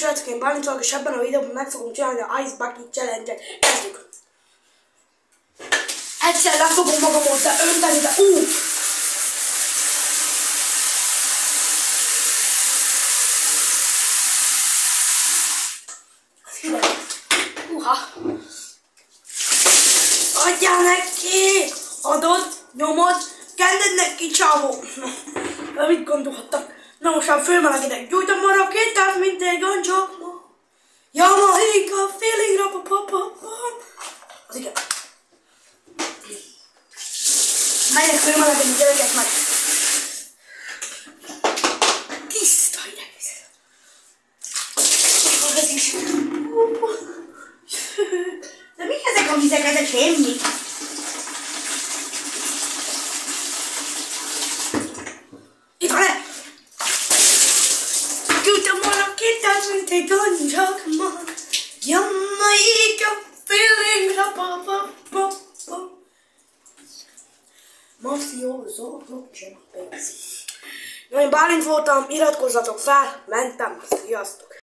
srácok, én Bálint vagyok, és ebben a videóban meg fogom csinálni a Ice Bucket Challenge-et. Kezdjük! Egyszer le fogom magamot önteni, de Adjál neki! Adod, nyomod, kended neki, csávó! Mit gondolhattak? Na most már fölmelegedek, gyújtom a rakétát, mint egy gancsakma. Jamaica, feeling rapapapapam. Az igen. Megyek fölmelegedni, gyerekek, meg. Tiszta hideg vizet. Ez is. De mik ezek a vizek, ezek semmi? Itt van -e? Gyújtom a rakétát, mint egy gancsakma. Jamaica, feeling rapapapapam. Mafioso, Na, én Bálint voltam, iratkozzatok fel, mentem, sziasztok!